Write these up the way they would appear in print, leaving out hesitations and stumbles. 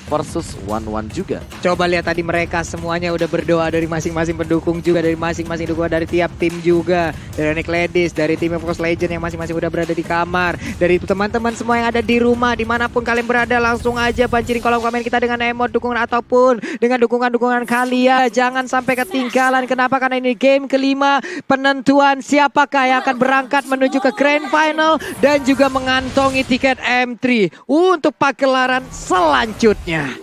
versus 1-1 juga. Coba lihat tadi mereka semuanya udah berdoa dari masing-masing pendukung juga, dari masing-masing dukungan dari tiap tim juga. Dari Nick Ladies, dari tim Force Legend yang masing-masing udah berada di kamar. Dari teman-teman semua yang ada di rumah, dimanapun kalian berada, langsung aja banjirin kolom komen kita dengan emot dukungan ataupun dengan dukungan-dukungan kalian. Jangan sampai ketinggalan. Kenapa? Karena ini game kelima penentuan siapakah yang akan berangkat menuju ke Grand Final dan juga mengantongi tiket M3 untuk pagelaran selanjutnya.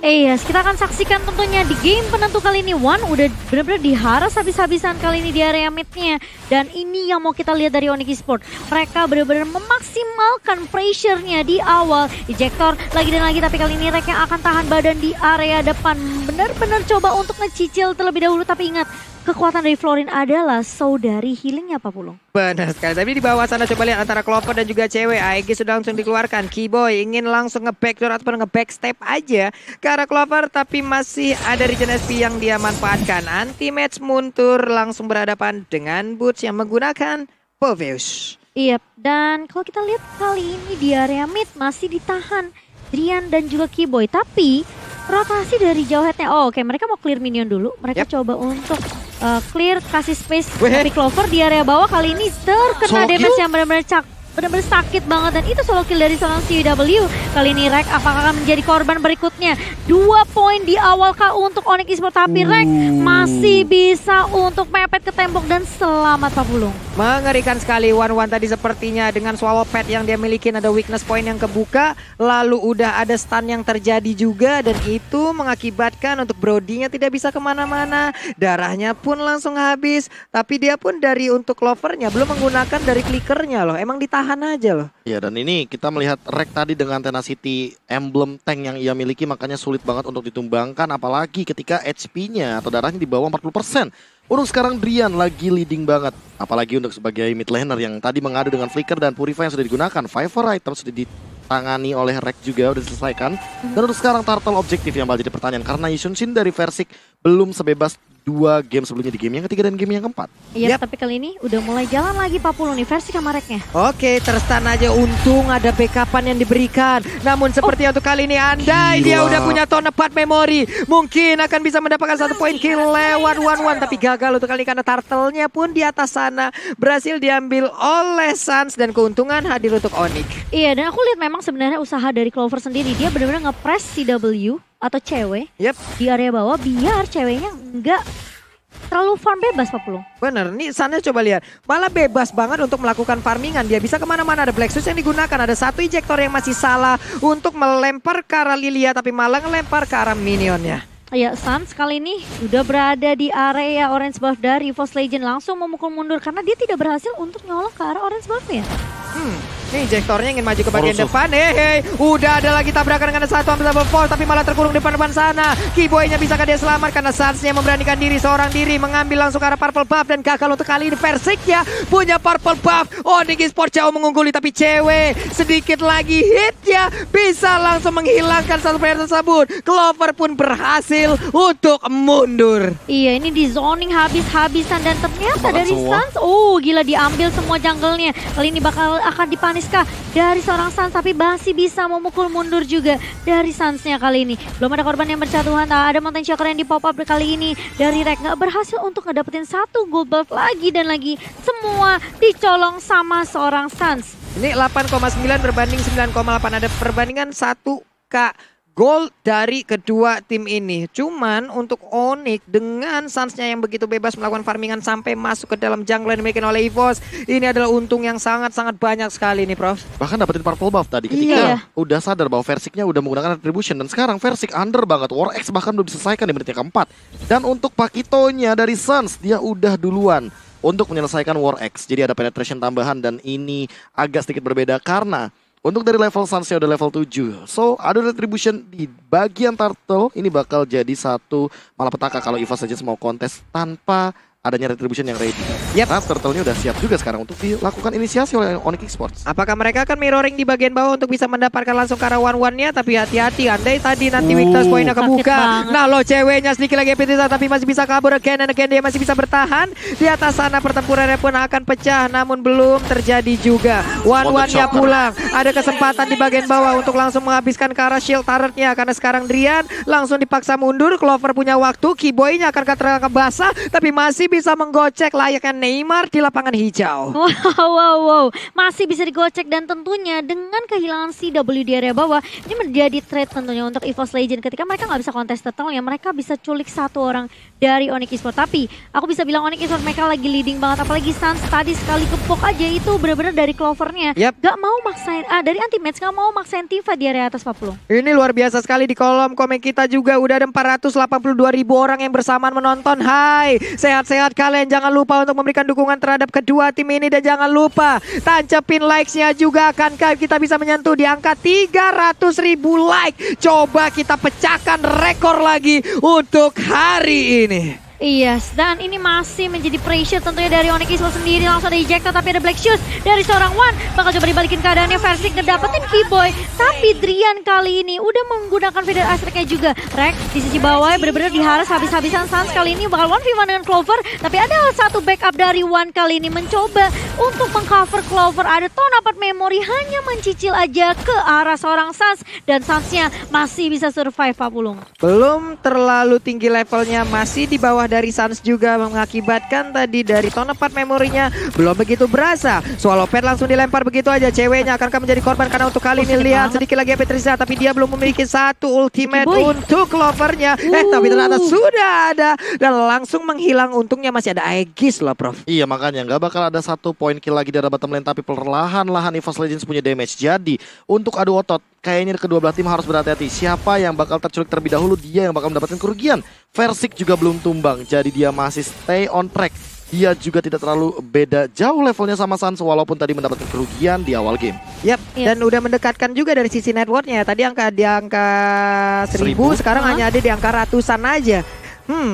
Yes, kita akan saksikan tentunya di game penentu kali ini. One udah benar-benar diharas habis-habisan kali ini di area midnya. Dan ini yang mau kita lihat dari Onyx Esports. Mereka benar-benar memaksimalkan pressure-nya di awal. Ejector lagi dan lagi, tapi kali ini Rek yang akan tahan badan di area depan. Benar-benar coba untuk ngecicil terlebih dahulu, tapi ingat, kekuatan dari Florin adalah saudari healingnya Pak Pulung. Benar sekali. Tapi di bawah sana coba lihat antara Clover dan juga cewek. AEG sudah langsung dikeluarkan. Keyboy ingin langsung nge-backdoor ataupun nge-backstep aja ke arah Clover. Tapi masih ada Regen SP yang dia manfaatkan. Anti-match mundur langsung berhadapan dengan Boots yang menggunakan Poveus. Iya, dan kalau kita lihat kali ini di area mid masih ditahan Drian dan juga Keyboy. Tapi rotasi dari jauh headnya. Oh, oke, mereka mau clear minion dulu. Mereka coba untuk clear, kasih space. Tapi Clover di area bawah kali ini terkena damage yang benar-benar sakit banget. Dan itu solo kill dari seorang CW. Kali ini Rek apakah akan menjadi korban berikutnya? 2 poin di awal kah untuk Onyx Esports. Tapi Rek masih bisa untuk mepet ke tembok dan selamat Pak Pulung. Mengerikan sekali One tadi sepertinya dengan swallow pad yang dia miliki, ada weakness point yang kebuka. Lalu udah ada stun yang terjadi juga. Dan itu mengakibatkan untuk Brody-nya tidak bisa kemana-mana. Darahnya pun langsung habis. Tapi dia pun dari untuk Clover-nya belum menggunakan dari clickernya loh. Emang ditahan aja loh. Ya, dan ini kita melihat Rek tadi dengan Tenacity emblem tank yang ia miliki, makanya sulit banget untuk ditumbangkan. Apalagi ketika HP-nya atau darahnya di bawah 40%. Untuk sekarang Drian lagi leading banget. Apalagi untuk sebagai mid laner yang tadi mengadu dengan Flicker dan Purify yang sudah digunakan. Fiver item sudah ditangani oleh Rek juga, udah diselesaikan. Dan untuk sekarang Turtle objektif yang bakal jadi pertanyaan. Karena Yusunshin dari Versik belum sebebas 2 game sebelumnya di game yang ketiga dan game yang keempat. Iya, tapi kali ini udah mulai jalan lagi Pak Pulung nih versi sama Reknya. Oke, terstan aja, untung ada backupan yang diberikan. Namun seperti untuk kali ini andai dia udah punya tone part memory, mungkin akan bisa mendapatkan 1 poin kill lewat One. Tapi gagal untuk kali ini karena turtle-nya pun di atas sana berhasil diambil oleh Suns dan keuntungan hadir untuk Onyx. Iya, dan aku lihat memang sebenarnya usaha dari Clover sendiri, dia benar-benar nge-press CW atau cewek di area bawah biar ceweknya enggak terlalu farm bebas Pak Pulung. Bener, nih sana coba lihat. Malah bebas banget untuk melakukan farmingan. Dia bisa kemana-mana, ada Black Shoes yang digunakan. Ada 1 ejector yang masih salah untuk melempar ke arah Lilia, tapi malah ngelempar ke arah minionnya. Ya, Suns kali ini udah berada di area orange buff dari Force Legend, langsung memukul mundur karena dia tidak berhasil untuk nyolong ke arah orange buff ya. Nih ejectornya ingin maju ke bagian depan. Udah ada lagi tabrakan dengan 1 ambil double force, tapi malah terkurung di depan sana. Keyboy-nya bisakah dia selamat karena Suns-nya memberanikan diri seorang diri mengambil langsung ke arah purple buff dan gagal untuk kali ini. Versik ya punya purple buff. Onyx Esports jauh mengungguli, tapi cewek sedikit lagi hit ya bisa langsung menghilangkan 1 player tersebut. Clover pun berhasil untuk mundur. Iya, ini di zoning habis-habisan dan ternyata dari semua. Suns, gila diambil semua jungle-nya. Kali ini akan dipaniskah dari seorang Suns, tapi masih bisa memukul mundur juga dari Suns-nya kali ini. Belum ada korban yang berjatuhan, ada Mountain Shocker yang di pop up kali ini dari Rek, nggak berhasil untuk ngedapetin 1 gold buff lagi dan lagi. Semua dicolong sama seorang Suns. Ini 8,9 berbanding 9,8, ada perbandingan 1K gol dari kedua tim ini. Cuman untuk Onyx dengan Suns-nya yang begitu bebas melakukan farmingan sampai masuk ke dalam jungle yang dimiliki oleh EVOS, ini adalah untung yang sangat-sangat banyak sekali nih Prof. Bahkan dapetin purple buff tadi ketika udah sadar bahwa Versiknya udah menggunakan retribution. Dan sekarang Versik under banget. War X bahkan belum diselesaikan di menit yang keempat. Dan untuk Pakitonya dari Suns, dia udah duluan untuk menyelesaikan War X. Jadi ada penetration tambahan dan ini agak sedikit berbeda karena untuk dari level Suns-nya udah level 7. So, ada retribution di bagian turtle. Ini bakal jadi 1 malapetaka kalau EVOS Legends mau kontes tanpa adanya Retribution yang ready. Yap. Nah, Turtle-nya udah siap juga sekarang untuk dilakukan inisiasi oleh Onyx Esports. Apakah mereka akan mirroring di bagian bawah untuk bisa mendapatkan langsung ke arah one-one-nya? Tapi hati-hati, andai tadi nanti Victor's poinnya kebuka. Nah lo ceweknya sedikit lagi Epitisa, tapi masih bisa kabur again and again. Dia masih bisa bertahan. Di atas sana pertempurannya pun akan pecah, namun belum terjadi juga. One-one-nya pulang. Ada kesempatan di bagian bawah untuk langsung menghabiskan ke arah shield turret-nya. Karena sekarang Drian langsung dipaksa mundur. Clover punya waktu, Keyboy-nya akan terangkat basah, tapi masih bisa menggocek layaknya Neymar di lapangan hijau. Wow. Masih bisa digocek dan tentunya dengan kehilangan CW di area bawah, ini menjadi trade tentunya untuk EVOS Legend. Ketika mereka nggak bisa kontes total ya, mereka bisa culik satu orang dari Onyx Esports. Tapi aku bisa bilang Onyx Esports mereka lagi leading banget, apalagi Sans tadi sekali kepok aja itu benar-benar dari Clovernya. Gak mau maksain, dari anti-match gak mau maksain Tifa di area atas 40. Ini luar biasa sekali. Di kolom komen kita juga udah ada 482.000 orang yang bersamaan menonton. Hai, sehat-sehat kalian, jangan lupa untuk memberikan dukungan terhadap kedua tim ini dan jangan lupa tancepin likes-nya juga. Akankah kita bisa menyentuh di angka 300.000 like? Coba kita pecahkan rekor lagi untuk hari ini. Yes, dan ini masih menjadi pressure tentunya dari Onyx Esports sendiri. Langsung ada ejector, tapi ada Black Shoes dari seorang One. Bakal coba dibalikin keadaannya, Versik ngedapetin Keyboy. Tapi Drian kali ini udah menggunakan feeder astriknya juga. Rex di sisi bawah bener-bener diharas habis-habisan. Sans kali ini bakal 1v1 dengan Clover. Tapi ada satu backup dari One kali ini mencoba untuk mengcover Clover. Ada Tonapart Memory hanya mencicil aja ke arah seorang Sans. Dan Sansnya masih bisa survive, Pak Pulung. Belum terlalu tinggi levelnya, masih di bawah dari Sans juga, mengakibatkan tadi dari Tonapart memorinya belum begitu berasa. Swallow Pad langsung dilempar begitu aja. Ceweknya akankah menjadi korban karena untuk kali ini lihat sedikit lagi Petrisa, tapi dia belum memiliki satu ultimate untuk Clovernya. Tapi ternyata sudah ada dan langsung menghilang. Untungnya masih ada Aegis loh, Prof. Iya, makanya nggak bakal ada satu poin kill lagi dari bottom lane, tapi perlahan-lahan EVOS Legends punya damage. Jadi untuk adu otot kayaknya kedua belah tim harus berhati-hati. Siapa yang bakal terculik terlebih dahulu, dia yang bakal mendapatkan kerugian. Versik juga belum tumbang, jadi dia masih stay on track. Dia juga tidak terlalu beda jauh levelnya sama Sans, walaupun tadi mendapatkan kerugian di awal game. Dan udah mendekatkan juga dari sisi networknya. Tadi di angka 1000, sekarang hanya ada di angka ratusan aja.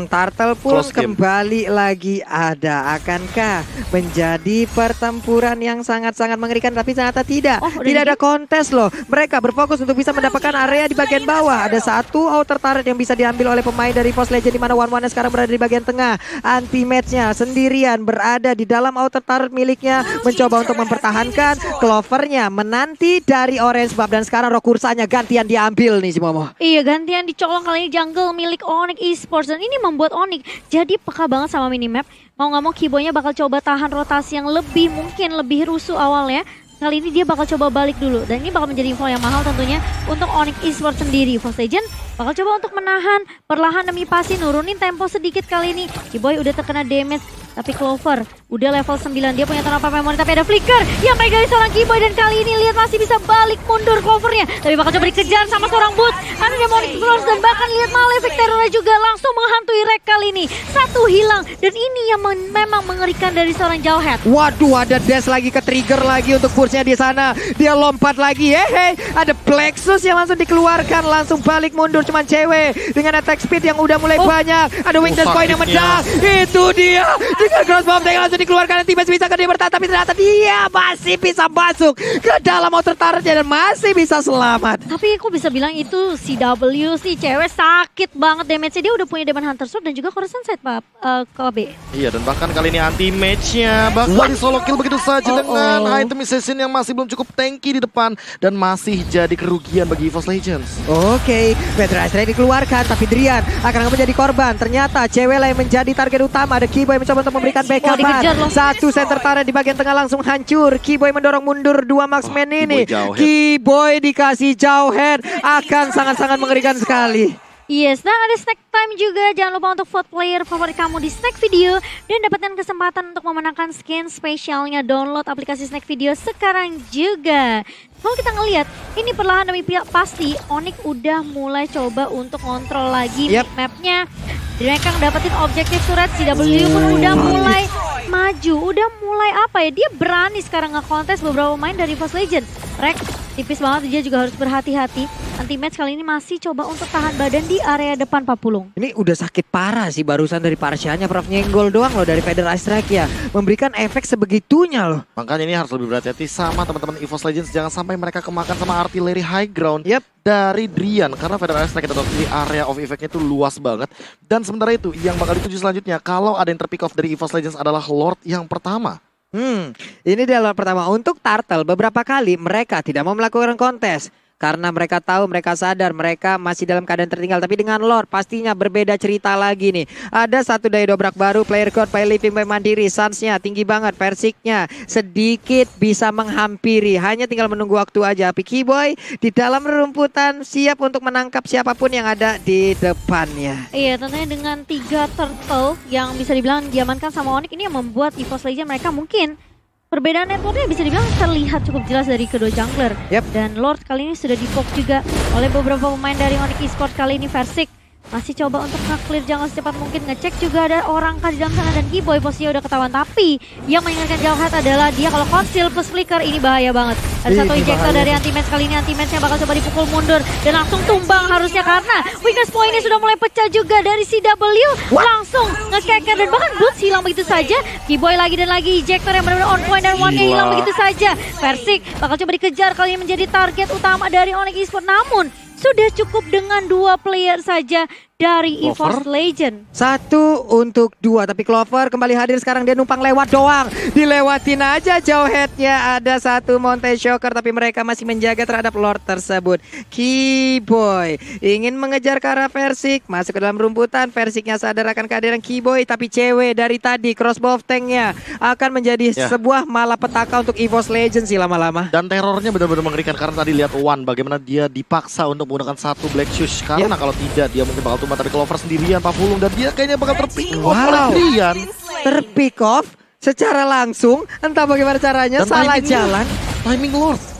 Turtle pun kembali lagi ada. Akankah menjadi pertempuran yang sangat-sangat mengerikan? Tapi ternyata tidak. Tidak ada kontes loh. Mereka berfokus untuk bisa mendapatkan area di bagian bawah. Ada satu outer turret yang bisa diambil oleh pemain dari EVOS Legend, di mana One-One sekarang berada di bagian tengah. Anti-matchnya sendirian berada di dalam outer turret miliknya, mencoba untuk mempertahankan. Clovernya menanti dari Orange Buff, dan sekarang Rokursanya gantian diambil nih si Momo. Iya, gantian dicolong kali ini jungle milik Onyx Esports. Dan ini membuat Onyx jadi peka banget sama minimap. Mau nggak mau Keyboy-nya bakal coba tahan rotasi yang mungkin lebih rusuh awalnya. Kali ini dia bakal coba balik dulu. Dan ini bakal menjadi info yang mahal tentunya untuk Onyx Esports sendiri. EVOS Legend bakal coba untuk menahan, perlahan demi pasti nurunin tempo sedikit kali ini. Keyboy udah terkena damage, tapi Clover udah level 9. Dia punya Tonapart Memory, tapi ada Flicker yang baik dari seorang Keyboy. Dan kali ini lihat masih bisa balik mundur Clovernya, tapi bakal coba dikejar sama seorang Boots. Ada Demonic Flowers dan bahkan lihat Malefic Terror juga langsung menghantui Rek kali ini. Satu hilang, dan ini yang memang mengerikan dari seorang Jawhead. Waduh, ada dash lagi, ke trigger lagi untuk Burstnya di sana. Dia lompat lagi, ada Plexus yang langsung dikeluarkan, langsung balik mundur. Cuman cewek dengan attack speed yang udah mulai banyak. Ada Wing Dance Point yang meledak. Itu dia dengan Cross Bomb yang langsung dikeluarkan. Nanti masih bisa dia bertahan, tapi ternyata dia masih bisa masuk ke dalam outer turret-nya dan masih bisa selamat. Tapi aku bisa bilang itu CW sih, cewek sakit banget damage-nya. Dia udah punya Demon Hunter Sword dan juga Coruscant Sight, Pak KB. Iya, dan bahkan kali ini anti-match-nya bakal di solo kill begitu saja dengan item assassin yang masih belum cukup tanky di depan dan masih jadi kerugian bagi EVOS Legends. Petra Astray dikeluarkan, tapi Drian akan menjadi korban. Ternyata cewek lah yang menjadi target utama. Ada Keyboy mencoba untuk memberikan backup. Satu center turret di bagian tengah langsung hancur. Keyboy mendorong mundur dua marksman ini. Keyboy dikasih Jawhead, akan sangat-sangat mengerikan sekali. Yes, nah ada snack time juga. Jangan lupa untuk vote player favorit kamu di snack video dan dapatkan kesempatan untuk memenangkan skin spesialnya. Download aplikasi snack video sekarang juga. Kalau kita ngelihat, ini perlahan demi pasti Onyx udah mulai coba untuk kontrol lagi map-nya. Mereka dapetin objektif surat, CW pun udah mulai maju, udah mulai apa ya, dia berani sekarang nge-contest beberapa pemain dari EVOS Legend. Rex Tipis banget, dia juga harus berhati-hati. Anti-match kali ini masih coba untuk tahan badan di area depan Papulung. Ini udah sakit parah sih barusan dari Parsianya. Prof nyenggol doang loh dari Federal Strike ya. Memberikan efek sebegitunya loh. Makanya ini harus lebih berhati-hati sama teman-teman EVOS Legends. Jangan sampai mereka kemakan sama artileri high ground dari Drian. Karena Federal Strike kita tahu di area of effect-nya itu luas banget. Dan sementara itu yang bakal dituju selanjutnya kalau ada yang terpick off dari EVOS Legends adalah Lord yang pertama. Ini adalah pertama untuk Turtle. Beberapa kali mereka tidak mau melakukan kontes. Karena mereka tahu, mereka sadar mereka masih dalam keadaan tertinggal. Tapi dengan Lord pastinya berbeda cerita lagi nih. Ada satu daya dobrak baru, player code by Living by Mandiri. Sunsnya tinggi banget, Versiknya sedikit bisa menghampiri. Hanya tinggal menunggu waktu aja. Picky Boy di dalam rerumputan siap untuk menangkap siapapun yang ada di depannya. Iya, tentunya dengan 3 turtle yang bisa dibilang diamankan sama Onyx, ini yang membuat EVOS Legends mereka mungkin perbedaan networknya bisa dibilang terlihat cukup jelas dari kedua jungler. Dan Lord kali ini sudah di-poke juga oleh beberapa pemain dari Onyx Esports. Kali ini Versik masih coba untuk nge-clear jungle secepat mungkin. Ngecek juga ada orang di dalam sana dan Kiboy posisinya udah ketahuan. Tapi yang mengingatkan Jauhead adalah dia kalau conceal plus flicker ini bahaya banget. Ada satu ejector dari anti-match. Kali ini anti-matchnya bakal coba dipukul mundur dan langsung tumbang harusnya karena weakness point ini sudah mulai pecah juga dari CW. Langsung nge-keker dan bahkan Boots hilang begitu saja. Kiboy lagi dan lagi ejector yang benar-benar on point dan one-nya hilang begitu saja. Versik bakal coba dikejar kali ini menjadi target utama dari Onyx Esports. Namun sudah cukup dengan 2 player saja dari EVOS Legends. 1 untuk 2, tapi Clover kembali hadir sekarang, dia numpang lewat doang. Dilewatin aja Jauheadnya. Ada satu Mountain Shocker tapi mereka masih menjaga terhadap Lord tersebut. Kiboy ingin mengejar ke arah Versik, masuk ke dalam rumputan. Versiknya sadar akan kehadiran Kiboy, tapi cewek dari tadi crossbow tanknya akan menjadi sebuah malapetaka untuk EVOS Legends sih lama-lama. Dan terornya benar-benar mengerikan karena tadi lihat One bagaimana dia dipaksa untuk menggunakan satu Black Shoes. Karena kalau tidak dia mungkin bakal tumbang, tapi Clover sendirian Papulung dan dia kayaknya bakal terpick off oleh Drian. Terpick off secara langsung, entah bagaimana caranya, dan salah jalan.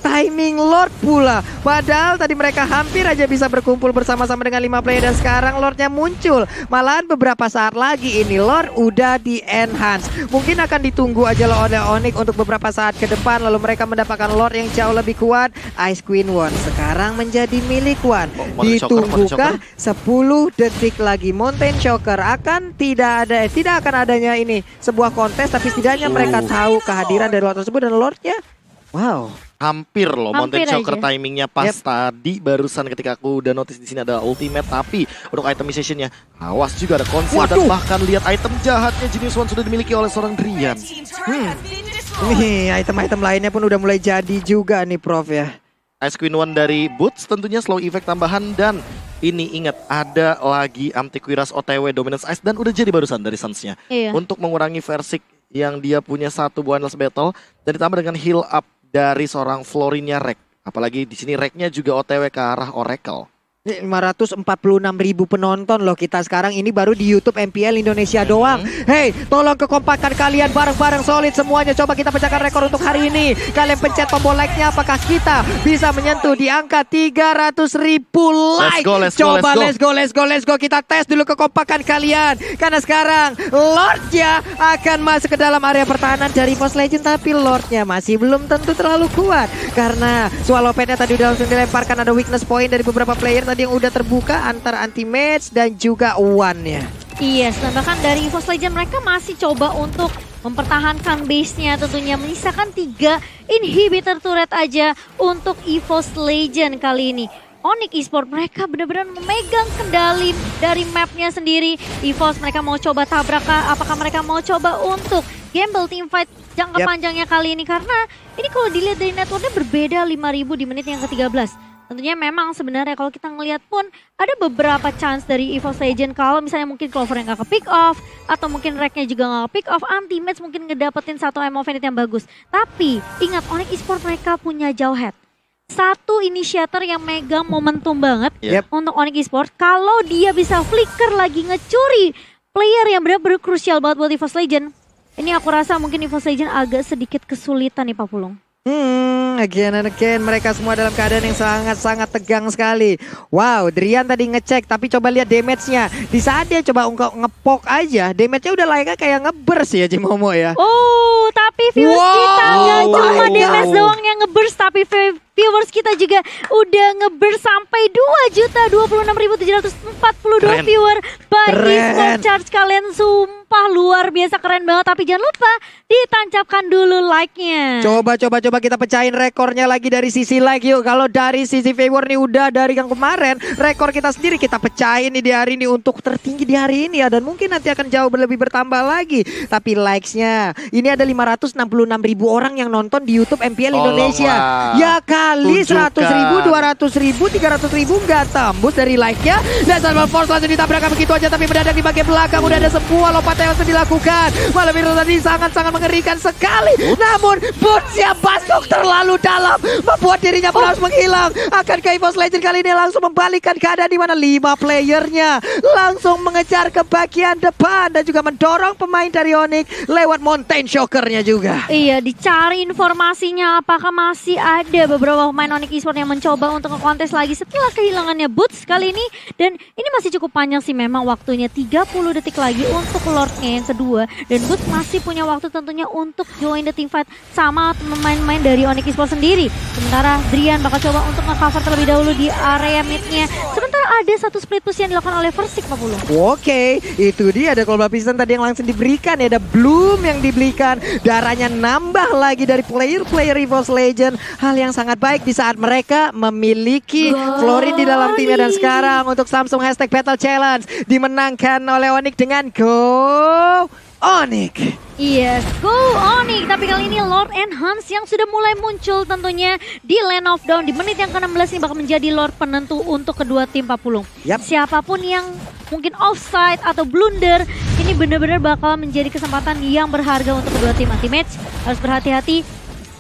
Timing Lord pula. Padahal tadi mereka hampir aja bisa berkumpul bersama-sama dengan 5 player dan sekarang Lordnya muncul. Malahan beberapa saat lagi ini Lord udah di enhance. Mungkin akan ditunggu aja loh oleh Onyx untuk beberapa saat ke depan. Lalu mereka mendapatkan Lord yang jauh lebih kuat. Ice Queen One sekarang menjadi milik One. Ditunggukah 10 detik lagi Mountain Shocker akan tidak akan adanya ini sebuah kontes, tapi setidaknya mereka tahu kehadiran dari Lord tersebut dan Lordnya hampir loh Mountain Shocker timingnya pas tadi barusan ketika aku udah notice di sini ada ultimate, tapi untuk itemizationnya awas juga ada konsol dan bahkan lihat item jahatnya Genius One sudah dimiliki oleh seorang Drian. Nih item-item lainnya pun udah mulai jadi juga nih Prof ya. Ice Queen One dari Boots tentunya slow effect tambahan dan ini ingat ada lagi Antiquiras OTW Dominance Ice dan udah jadi barusan dari Suns-nya untuk mengurangi Versik yang dia punya satu buah endless battle dan ditambah dengan heal up dari seorang Florinnya Rek. Apalagi di sini Reknya juga OTW ke arah Oracle. 546.000 penonton loh kita sekarang ini baru di YouTube MPL Indonesia doang. Hey, tolong kekompakan kalian bareng-bareng solid semuanya. Coba kita pecahkan rekor untuk hari ini. Kalian pencet tombol like-nya, apakah kita bisa menyentuh di angka 300.000 like? Let's go. Kita tes dulu kekompakan kalian. Karena sekarang Lordnya akan masuk ke dalam area pertahanan dari EVOS Legends, tapi Lordnya masih belum tentu terlalu kuat karena Swallow Pad-nya tadi udah langsung dilemparkan. Ada weakness point dari beberapa player yang udah terbuka antara anti-match dan juga One-nya. Yes, dan bahkan dari EVOS Legends mereka masih coba untuk mempertahankan base-nya, tentunya menyisakan 3 inhibitor turret aja untuk EVOS Legends kali ini. Onyx Esports mereka benar-benar memegang kendali dari map-nya sendiri. EVOS mereka mau coba tabrak, apakah mereka mau coba untuk gamble teamfight jangka panjangnya kali ini, karena ini kalau dilihat dari networknya berbeda 5.000 di menit yang ke-13. Tentunya memang sebenarnya kalau kita ngelihat pun ada beberapa chance dari EVOS Legends kalau misalnya mungkin Clover yang gak ke-pick off atau mungkin Reknya juga gak ke-pick off, anti-match mungkin ngedapetin satu ammo Fenit yang bagus. Tapi ingat Onyx Esports mereka punya Jauhead. Satu inisiator yang megang momentum banget untuk Onyx Esports. Kalau dia bisa flicker lagi ngecuri player yang benar-benar krusial banget buat EVOS Legends. Ini aku rasa mungkin EVOS Legends agak sedikit kesulitan nih Pak Pulung. Again and again mereka semua dalam keadaan yang sangat-sangat tegang sekali. Wow, Drian tadi ngecek tapi coba lihat damage-nya. Di saat dia coba ngepok aja, damage-nya udah layaknya kayak ngeburst ya Jimomo ya. Oh, tapi Fuse kita nggak cuma damage doang yang ngeburst, tapi viewers kita juga udah nge-burst sampai 2.026.742 viewer bagi Sport Charge. Kalian sumpah luar biasa keren banget. Tapi jangan lupa ditancapkan dulu like-nya. Coba kita pecahin rekornya lagi dari sisi like yuk. Kalau dari sisi viewer nih udah dari yang kemarin, rekor kita sendiri kita pecahin nih di hari ini untuk tertinggi di hari ini ya. Dan mungkin nanti akan jauh lebih bertambah lagi. Tapi likes-nya ini ada 566.000 orang yang nonton di YouTube MPL Indonesia. Ya kali 100.000, 200.000, 300.000 nggak tembus dari like-nya. Dan Salman Force langsung ditabrakkan begitu aja. Tapi mendadak di bagian belakang udah ada sebuah lompatan yang langsung dilakukan. Malam itu tadi sangat-sangat mengerikan sekali. Namun boots-nya masuk terlalu dalam, membuat dirinya pun harus menghilang. Akankah EVOS Legend kali ini langsung membalikkan keadaan di mana 5 playernya langsung mengejar ke bagian depan dan juga mendorong pemain dari Onyx lewat Mountain Shocker-nya juga. Iya, dicari informasinya apakah masih ada beberapa pemain Onyx Esports yang mencoba untuk ngekontes lagi setelah kehilangannya Boots kali ini. Dan ini masih cukup panjang sih memang waktunya, 30 detik lagi untuk Lord-nya yang kedua. Dan Boots masih punya waktu tentunya untuk join the team fight sama pemain-pemain dari Onyx Esports sendiri. Sementara Drian bakal coba untuk nge-cover terlebih dahulu di area mid-nya. Sementara ada satu split push yang dilakukan oleh Versik, Pak Pulung. Oke, itu dia ada Global Piston tadi yang langsung diberikan ya, ada Bloom yang diberikan. Darahnya nambah lagi dari player-player EVOS Legend. Hal yang sangat baik di saat mereka memiliki Florin di dalam timnya. Dan sekarang untuk Samsung hashtag Battle Challenge dimenangkan oleh Onyx dengan Go Onyx. Yes, go Onyx. Tapi kali ini Lord and Hans yang sudah mulai muncul tentunya di Lane of Dawn. Di menit yang ke-16 ini bakal menjadi Lord penentu untuk kedua tim, Pak Pulung. Siapapun yang mungkin offside atau blunder, ini benar-benar bakal menjadi kesempatan yang berharga untuk kedua tim. Anti-match harus berhati-hati.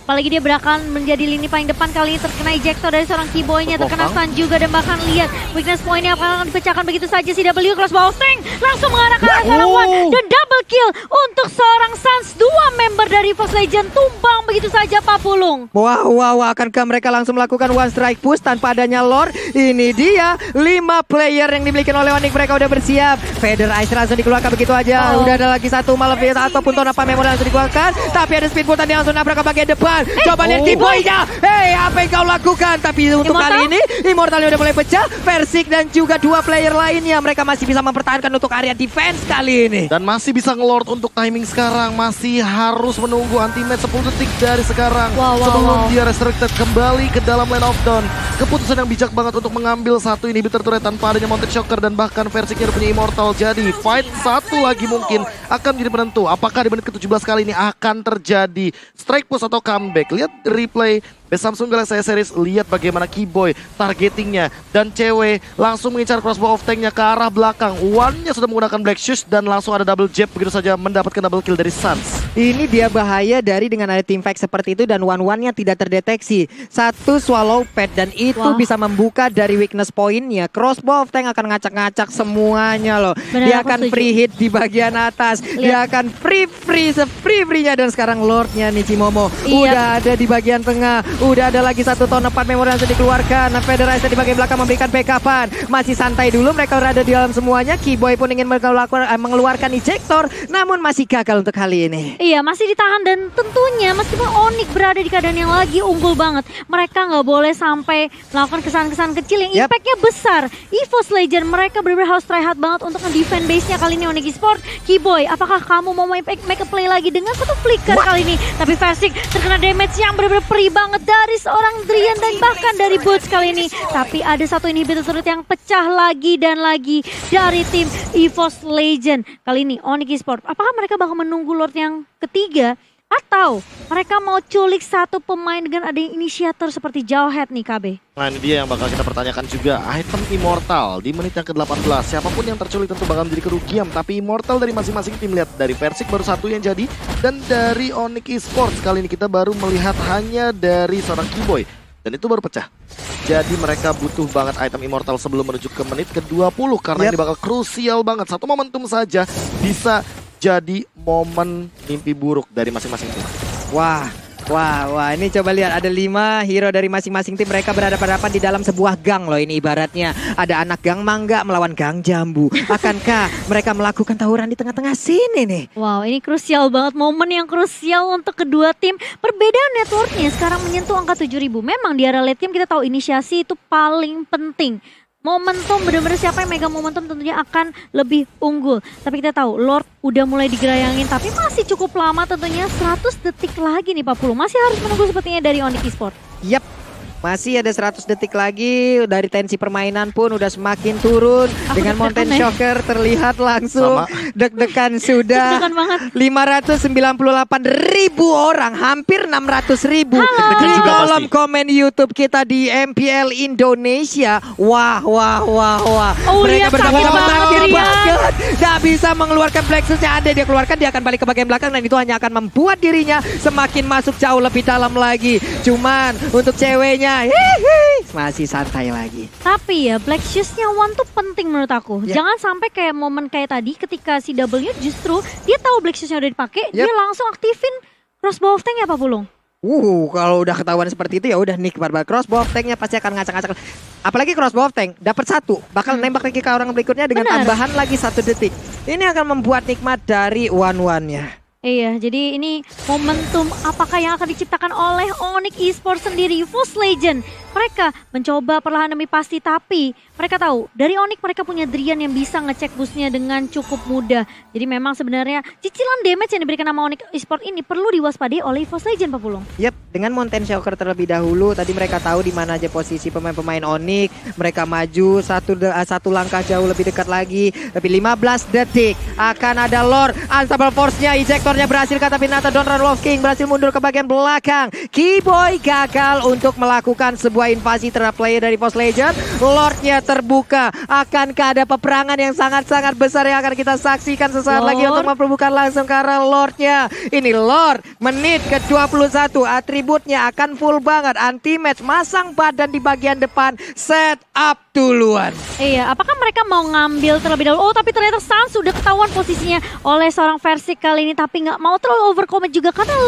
Apalagi dia berakan menjadi lini paling depan. Kali ini terkena ejector dari seorang Keyboy-nya, terkena stun juga. Dan bahkan lihat weakness point-nya akan dipecahkan begitu saja. CW crossbow tank langsung mengarah ke arah seorang Wan. Dan double kill untuk seorang Sans. 2 member dari EVOS Legend tumbang begitu saja, Pak Pulung. Wow, akankah mereka langsung melakukan one strike push tanpa adanya Lord? Ini dia 5 player yang dimiliki oleh Onyx. Mereka udah bersiap. Feather Ice langsung dikeluarkan begitu aja. Udah ada lagi satu Malefic ataupun Tonapa Memo langsung dikeluarkan. Tapi ada speedboat yang langsung nabrak ke bagian depan. Coba lihat Keyboy-nya. Hei, apa yang kau lakukan? Tapi untuk kali ini Immortalnya udah mulai pecah. Versik dan juga 2 player lainnya, mereka masih bisa mempertahankan untuk area defense kali ini. Dan masih bisa ngelord untuk timing sekarang. Masih harus menunggu anti-match 10 detik dari sekarang. Sebelum dia restricted kembali ke dalam Lane of Dawn. Keputusan yang bijak banget untuk mengambil satu inhibitor turret tanpa adanya Mountain Shocker. Dan bahkan Versiknya punya Immortal. Jadi fight satu lagi mungkin akan menjadi penentu. Apakah di menit ke-17 kali ini akan terjadi strike push atau comeback? Lihat replay Samsung Galaxy S Series, lihat bagaimana Keyboy targetingnya. Dan cewek langsung mengincar crossbow of tanknya ke arah belakang. One-nya sudah menggunakan Black Shoes dan langsung ada double jab begitu saja mendapatkan double kill dari Sans. Ini dia bahaya dari dengan ada team fight seperti itu dan one-one-nya tidak terdeteksi. Satu swallow pad dan itu bisa membuka dari weakness point-nya. Crossbow of tank akan ngacak-ngacak semuanya loh. Dia akan free hit di bagian atas. Dia akan free se-free-nya. Dan sekarang Lord-nya nih Cimomo udah ada di bagian tengah. Udah ada lagi satu ton 4 memori yang sudah dikeluarkan. Federize di bagian belakang memberikan backupan. Masih santai dulu, mereka berada di dalam semuanya. Keyboy pun ingin mengeluarkan ejector, namun masih gagal untuk kali ini. Iya, masih ditahan dan tentunya meskipun Onyx berada di keadaan yang lagi unggul banget, mereka nggak boleh sampai melakukan kesalahan-kesalahan kecil yang impactnya besar. EVOS Legend mereka benar-benar harus try hard banget untuk nge-defend base-nya kali ini Onyx Esports. Keyboy, apakah kamu mau make a play lagi dengan satu flicker kali ini? Tapi Versik terkena damage yang benar-benar perih banget dari seorang Drian dan bahkan dari Boots kali ini. Tapi ada satu inhibitor turret yang pecah lagi dan lagi dari tim EVOS Legend. Kali ini Onyx Esports, apakah mereka bakal menunggu Lord yang ketiga? Atau mereka mau culik satu pemain dengan ada inisiator seperti Jawhead nih KB? Nah ini dia yang bakal kita pertanyakan juga. Item Immortal di menit yang ke-18. Siapapun yang terculik tentu bakal menjadi kerugian. Tapi Immortal dari masing-masing tim, lihat dari Versik baru satu yang jadi. Dan dari Onyx Esports kali ini kita baru melihat hanya dari seorang Keyboy. Dan itu baru pecah. Jadi mereka butuh banget item Immortal sebelum menuju ke menit ke-20. Karena ini bakal krusial banget. Satu momentum saja bisa jadi momen mimpi buruk dari masing-masing tim. Wah, Wah, ini coba lihat ada 5 hero dari masing-masing tim, mereka berhadapan-hadapan di dalam sebuah gang loh ini ibaratnya. Ada anak gang mangga melawan gang jambu. Akankah mereka melakukan tawuran di tengah-tengah sini nih? Wow, ini krusial banget, momen yang krusial untuk kedua tim. Perbedaan networknya sekarang menyentuh angka 7.000. Memang di era late game kita tahu inisiasi itu paling penting. Momentum, benar-benar siapa yang megang momentum tentunya akan lebih unggul. Tapi kita tahu Lord udah mulai digerayangin, tapi masih cukup lama tentunya 100 detik lagi nih Pak Pulung. Masih harus menunggu sepertinya dari Onyx Esports. Yap. Masih ada 100 detik lagi, dari tensi permainan pun udah semakin turun. Dengan Mountain Shocker terlihat langsung deg-degan sudah. Deg-degan banget. 598.000 orang, hampir 600.000 di kolom komen YouTube kita di MPL Indonesia. Wah. Mereka bersama-sama takdir banget. Gak bisa mengeluarkan Plexus yang ada dia keluarkan, dia akan balik ke bagian belakang dan itu hanya akan membuat dirinya semakin masuk jauh lebih dalam lagi. Cuman untuk ceweknya masih santai lagi. Tapi ya Black Shoes-nya One tuh penting menurut aku. Jangan sampai kayak momen kayak tadi ketika si W justru dia tahu Black Shoes-nya udah dipakai, dia langsung aktifin crossbow of tank ya Pak Pulung. Kalau udah ketahuan seperti itu ya udah nikmat banget. Crossbow of tank-nya pasti akan ngacak-ngacak. Apalagi crossbow of tank dapat 1, bakal nembak lagi ke orang berikutnya dengan tambahan lagi 1 detik. Ini akan membuat nikmat dari one-one-nya. Iya, jadi ini momentum apakah yang akan diciptakan oleh Onyx Esports sendiri, EVOS Legend. Mereka mencoba perlahan demi pasti, tapi mereka tahu dari Onyx mereka punya Drian yang bisa ngecek boostnya dengan cukup mudah. Jadi memang sebenarnya cicilan damage yang diberikan sama Onyx Esports ini perlu diwaspadai oleh EVOS Legend, Pak Pulung. Yap, dengan Mountain Shocker terlebih dahulu, tadi mereka tahu di mana aja posisi pemain-pemain Onyx. Mereka maju satu langkah jauh lebih dekat lagi. Tapi 15 detik akan ada Lord, Unstoppable Force-nya, ejectornya berhasil tapi Nathan Donran Wolf King berhasil mundur ke bagian belakang. Keyboy gagal untuk melakukan sebuah invasi terhadap player dari EVOS Legend. Lordnya terbuka. Akankah ada peperangan yang sangat-sangat besar yang akan kita saksikan sesaat lagi untuk memperebutkan langsung ke arah Lordnya. Ini Lord menit ke-21. Atributnya akan full banget. Anti-match, masang badan di bagian depan. Set up duluan. Iya, apakah mereka mau ngambil terlebih dahulu? Oh, tapi ternyata Sans sudah ketahuan posisinya oleh seorang versi kali ini. Tapi nggak mau terlalu overcommit juga karena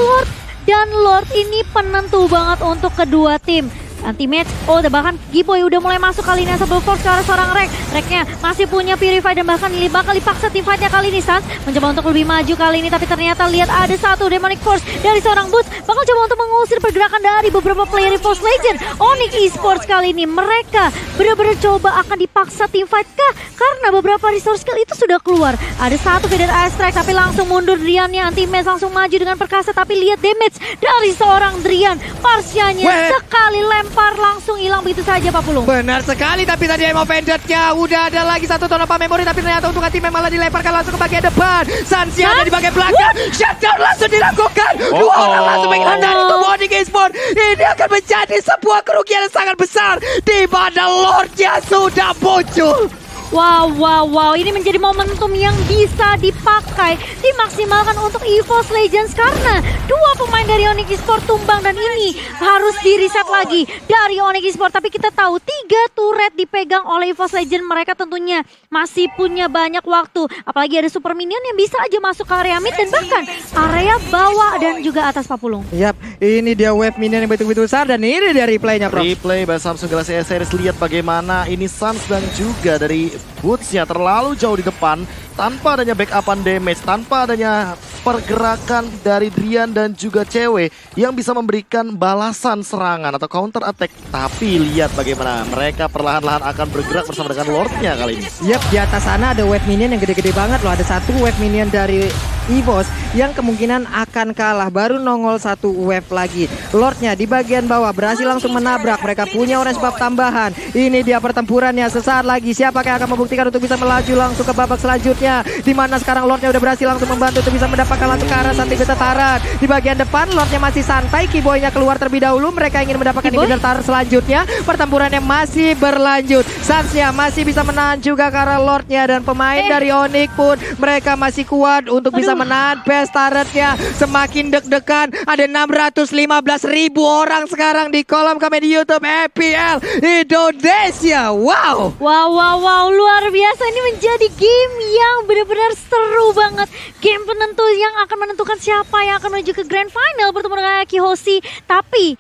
Lord ini penentu banget untuk kedua tim. Anti-match, bahkan Giboy udah mulai masuk kali ini sebelum force ke arah seorang Reknya masih punya Purify dan bahkan bakal dipaksa tim fight-nya kali ini. Sans mencoba untuk lebih maju kali ini, tapi ternyata lihat ada satu Demonic Force dari seorang Boots bakal coba untuk mengusir pergerakan dari beberapa player EVOS Legend. Onyx Esports kali ini mereka benar-benar coba akan dipaksa tim fight kah? Karena beberapa resource skill itu sudah keluar. Ada satu Feder Astrike tapi langsung mundur Driannya. Anti-match langsung maju dengan perkasa, tapi lihat damage dari seorang Drian. Parsianya sekali lempar langsung hilang begitu saja Pak Pulung. Benar sekali, tapi tadi Emo Vended-nya udah ada lagi satu Tonapa Memory, tapi ternyata untuk tim malah dilemparkan langsung ke bagian depan. Sansia ada di bagian belakang. Shutdown langsung dilakukan. Dua orang langsung menghilang dari tubuh Onyx Esports. Ini akan menjadi sebuah kerugian yang sangat besar di mana Lordnya sudah muncul. Wow, ini menjadi momentum yang bisa dipakai, dimaksimalkan untuk EVOS Legends karena dua pemain dari Onyx Esports tumbang dan ini harus di-reset lagi dari Onyx Esports. Tapi kita tahu 3 turret dipegang oleh EVOS Legends, mereka tentunya masih punya banyak waktu. Apalagi ada super minion yang bisa aja masuk ke area mid dan bahkan area bawah dan juga atas Pak Pulung. Yap, ini dia wave minion yang betul-betul besar dan ini dia replaynya, Prof. Replay by Samsung Galaxy S Series, lihat bagaimana ini Sans dan juga dari Boots-nya terlalu jauh di depan tanpa adanya backupan damage, tanpa adanya pergerakan dari Drian dan juga cewek yang bisa memberikan balasan serangan atau counter attack. Tapi lihat bagaimana mereka perlahan-lahan akan bergerak bersama dengan Lordnya kali ini. Yap, di atas sana ada wave minion yang gede-gede banget loh. Ada satu wave minion dari EVOS yang kemungkinan akan kalah. Baru nongol satu wave lagi. Lordnya di bagian bawah berhasil langsung menabrak. Mereka punya orange buff tambahan. Ini dia pertempurannya sesaat lagi. Siapakah yang akan membuktikan untuk bisa melaju langsung ke babak selanjutnya? Di mana sekarang Lordnya udah berhasil langsung membantu untuk bisa mendapatkan langsung ke arah Santi Betataran. Di bagian depan Lordnya masih santai. Keyboy-nya keluar terlebih dahulu. Mereka ingin mendapatkan Betataran selanjutnya. Pertempurannya masih berlanjut. Sans-nya masih bisa menahan juga ke arah Lordnya. Dan pemain dari Onyx pun mereka masih kuat untuk bisa menahan best turretnya. Semakin deg-degan. Ada 615.000 orang sekarang di kolom komen di YouTube EPL Indonesia. Wow. Wow, luar biasa. Ini menjadi game yang benar-benar seru banget. Game penentu yang akan menentukan siapa yang akan menuju ke Grand Final bertemu dengan Kihoshi. Tapi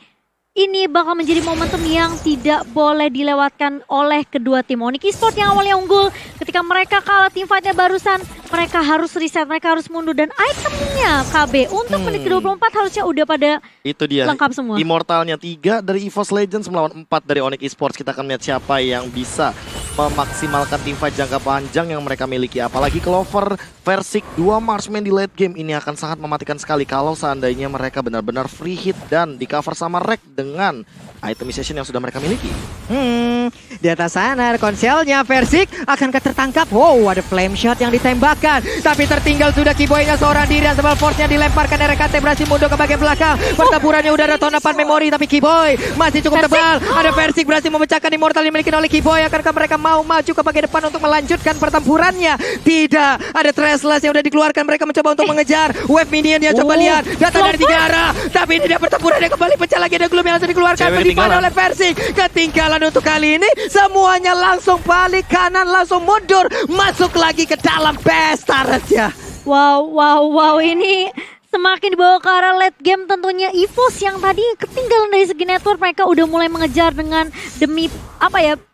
ini bakal menjadi momentum yang tidak boleh dilewatkan oleh kedua tim. Onyx Esports yang awalnya unggul, ketika mereka kalah tim fightnya barusan, mereka harus reset, mereka harus mundur. Dan itemnya KB untuk menit ke-24 harusnya udah pada itu dia lengkap semua. Immortalnya 3 dari EVOS Legends melawan 4 dari Onyx Esports. Kita akan lihat siapa yang bisa memaksimalkan teamfight jangka panjang yang mereka miliki. Apalagi Clover, Versik, 2 marksman di late game ini akan sangat mematikan sekali kalau seandainya mereka benar-benar free hit dan di cover sama Rek dengan itemization yang sudah mereka miliki. Di atas sana konselnya Versik akan tertangkap. Wow, ada flame shot yang ditembakkan, tapi tertinggal sudah Kiboy-nya seorang diri. Asbal force-nya dilemparkan, RKT berhasil mundur ke bagian belakang. Pertempurannya udah ada tonapan memori, tapi Kiboy masih cukup tebal. Ada Versik berhasil memecahkan immortal yang dimiliki oleh Kiboy. Akankah mereka mau maju ke bagian depan untuk melanjutkan pertempurannya? Tidak, ada Trestless yang udah dikeluarkan. Mereka mencoba untuk mengejar wave minion yang coba lihat datang dari 3 arah, tapi tidak pertempuran yang kembali pecah lagi. Ada Gloom yang langsung dikeluarkan, dipanah oleh Versik. Ketinggalan untuk kali ini, semuanya langsung balik kanan, langsung mundur, masuk lagi ke dalam best turret-nya. Wow, ini semakin dibawa ke arah late game tentunya. EVOS yang tadi ketinggalan dari segi network, mereka udah mulai mengejar dengan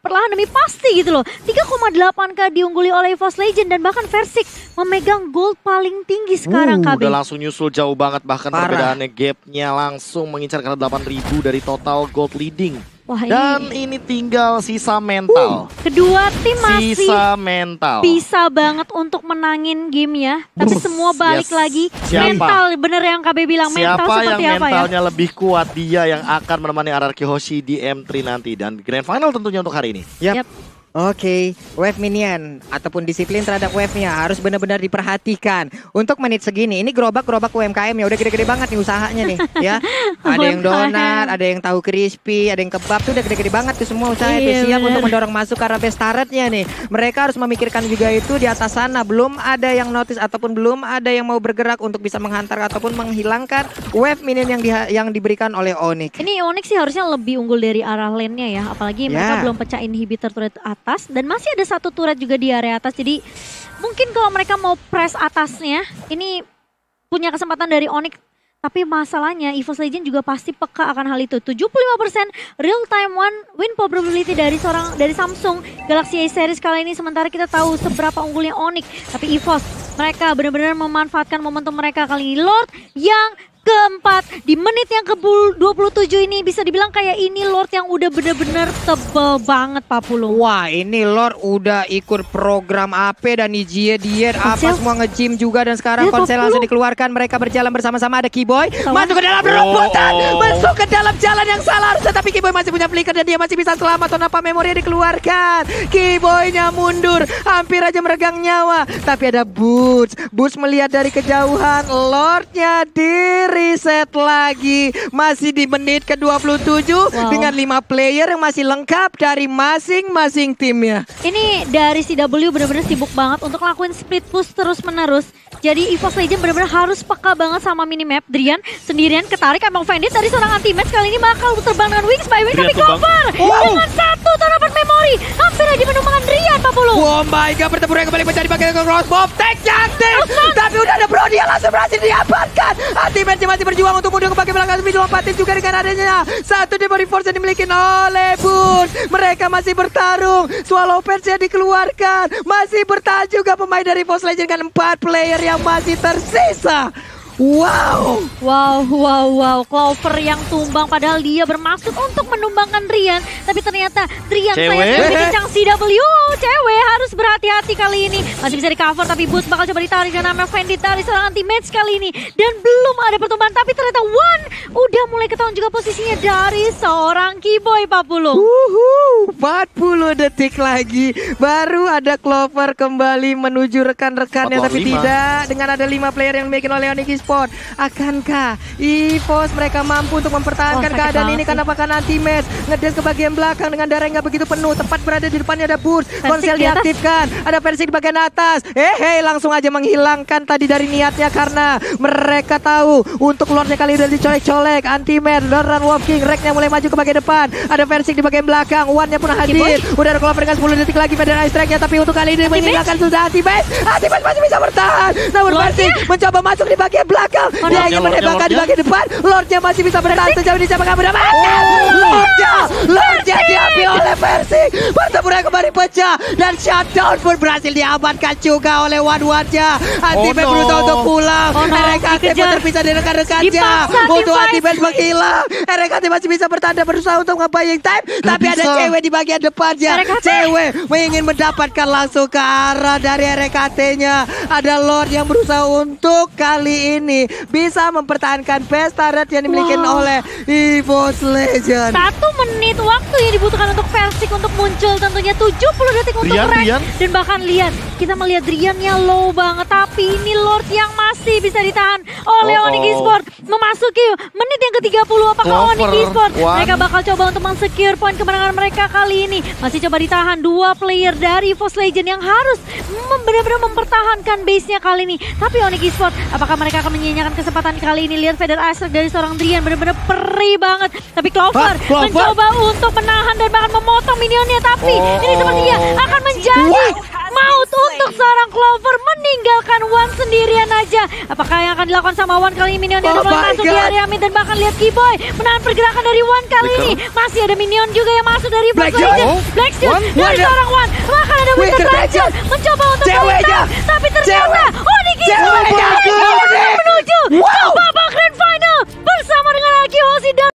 perlahan demi pasti gitu loh. 3,8k diungguli oleh EVOS Legend dan bahkan Versik memegang gold paling tinggi sekarang KB. Udah langsung nyusul jauh banget, bahkan perbedaannya gapnya langsung mengincar karena 8.000 dari total gold leading. Wah, dan ini tinggal sisa mental. Kedua tim masih sisa mental. Bisa banget untuk menangin game ya. Tapi semua balik lagi. Mental, bener yang KB bilang. Mental siapa seperti yang apa mentalnya ya? lebih kuat, dia yang akan menemani RRQ Hoshi di M3 nanti. Dan Grand Final tentunya untuk hari ini. Yap. Oke, wave minion ataupun disiplin terhadap wave-nya harus benar-benar diperhatikan. Untuk menit segini, ini gerobak UMKM ya, udah gede-gede banget nih usahanya nih ya. Ada yang donat, ada yang tahu crispy, ada yang kebab, tuh udah gede-gede banget tuh semua usaha itu siap untuk mendorong masuk ke arah best turret-nya nih. Mereka harus memikirkan juga itu di atas sana, belum ada yang notice ataupun belum ada yang mau bergerak untuk bisa menghantar ataupun menghilangkan wave minion yang diberikan oleh Onyx. Ini Onyx sih harusnya lebih unggul dari arah lane-nya ya, apalagi mereka belum pecah inhibitor turret atas dan masih ada satu turret juga di area atas. Jadi mungkin kalau mereka mau press atasnya, ini punya kesempatan dari Onyx. Tapi masalahnya EVOS Legend juga pasti peka akan hal itu. 75% real time win probability dari Samsung Galaxy A series kali ini, sementara kita tahu seberapa unggulnya Onyx. Tapi EVOS mereka benar-benar memanfaatkan momentum mereka kali ini. Lord yang keempat di menit yang ke-27 ini bisa dibilang kayak ini Lord yang udah bener-bener tebel banget Pak Pulung. Wah, ini Lord udah ikut program AP dan diet apa semua nge-gym juga, dan sekarang konsel langsung dikeluarkan. Mereka berjalan bersama-sama, ada Kiboy masuk ke dalam robotan, masuk ke dalam jalan yang salah harusnya, tapi Kiboy masih punya flicker dan dia masih bisa selamat. Tonapa memori dikeluarkan, Kiboynya mundur, hampir aja meregang nyawa, tapi ada Boots melihat dari kejauhan, Lordnya reset lagi, masih di menit ke-27 dengan 5 player yang masih lengkap dari masing-masing timnya. Ini dari CW benar-benar sibuk banget untuk ngelakuin split push terus-menerus. Jadi EVOS Legend benar-benar harus peka banget sama minimap. Drian sendirian ketarik emang Vendit dari seorang anti-match kali ini bakal terbang dengan Wings by Wings, tapi cover dengan satu tonapan memori. Hampir aja menumbangkan Drian, Pak Pulu. Oh my god, pertempuran yang kembali menjadi bagian crossbow. Tag-nya aktif, tapi udah ada Brody yang langsung berhasil diamankan. Anti-match masih berjuang untuk mundur ke bagian belakang, tapi dilompatin juga dengan adanya satu Demory Force yang dimiliki oleh Boots. Mereka masih bertarung, Swallow Pants-nya dikeluarkan, masih bertahan juga pemain dari EVOS Legend dengan 4 player yang masih tersisa. Wow. Clover yang tumbang padahal dia bermaksud untuk menumbangkan Drian, tapi ternyata Drian sayang berbincang CW. Cewek harus berhati-hati kali ini. Masih bisa di cover tapi Boots bakal coba ditarik dengan nama Vendit dari seorang anti-match kali ini, dan belum ada pertumbuhan, tapi ternyata udah mulai ketahuan juga posisinya dari seorang Kiboy, Pak Pulung. 40 detik lagi baru ada Clover kembali menuju rekan-rekannya, tapi tidak dengan ada 5 player yang dimiliki oleh Onyx Esports. Akankah EVOS mereka mampu untuk mempertahankan keadaan ini? Karena apakah nanti match ngedes ke bagian belakang dengan darah yang nggak begitu penuh, tepat berada di depannya ada Boots. Konsel diaktifkan, depan. Ada Persik di bagian atas. Langsung aja menghilangkan tadi dari niatnya karena mereka tahu untuk Lordnya kali ini udah dicolek-colek. Anti-man, Doran Wolf King, Reknya mulai maju ke bagian depan. Ada Persik di bagian belakang, One-nya pun hadir. Udah ada Clover dengan 10 detik lagi Feder Ice Track-nya, tapi untuk kali ini menghilangkan sudah Anti-Base. Anti-Base masih bisa bertahan. Namun Persik mencoba masuk di bagian belakang. Dia ingin menembakkan di bagian depan. Lordnya masih bisa bertahan sejauh ini siapa kamu mendapatkan. Lordnya diambil oleh Persik. Pertempuran kembali pecah dan shutdown pun berhasil diamankan juga oleh One-One-nya. Anti-Base berusaha untuk pulang. RKT pun terpisah dari rekan-rekannya. Untuk Anti-Base menghilang. RKT masih bisa bertanda berusaha untuk nge-buying time. Tapi ada cewek di bagian depannya. Cewek ingin mendapatkan langsung ke arah dari RKT-nya. Ada Lord yang berusaha untuk kali ini bisa mempertahankan pesta red yang dimiliki oleh EVOS Legend. 1 menit waktu yang dibutuhkan untuk Persik untuk muncul, tentunya 70 detik untuk rank. Dan bahkan lihat, kita melihat Drian-nya low banget, tapi ini Lord yang masih bisa ditahan oleh Onyx Esports. Memasuki menit yang ke-30, apakah Onyx Esports mereka bakal coba untuk men-secure poin kemenangan mereka kali ini? Masih coba ditahan 2 player dari EVOS Legend yang harus benar-benar mempertahankan base-nya kali ini. Tapi Onyx Esports, apakah mereka akan menyia-nyiakan kesempatan kali ini? Lihat Feder Ice Track dari seorang Drian benar-benar perih banget. Tapi Clover mencoba untuk menahan dan bahkan memotong minionnya, tapi ini sepertinya akan menjadi maut untuk seorang Clover meninggalkan One sendirian aja. Apakah yang akan dilakukan sama One kali ini? Minionnya udah mulai masuk di area mid dan bahkan lihat Keyboy menahan pergerakan dari One kali ini. Masih ada minion juga yang masuk dari EVOS Legend. Blackstone dari seorang One. Bahkan ada Wicked Ranger mencoba untuk melintas, tapi ternyata Onyx Esports menuju ke babak grand final bersama dengan Aki Hoshi dan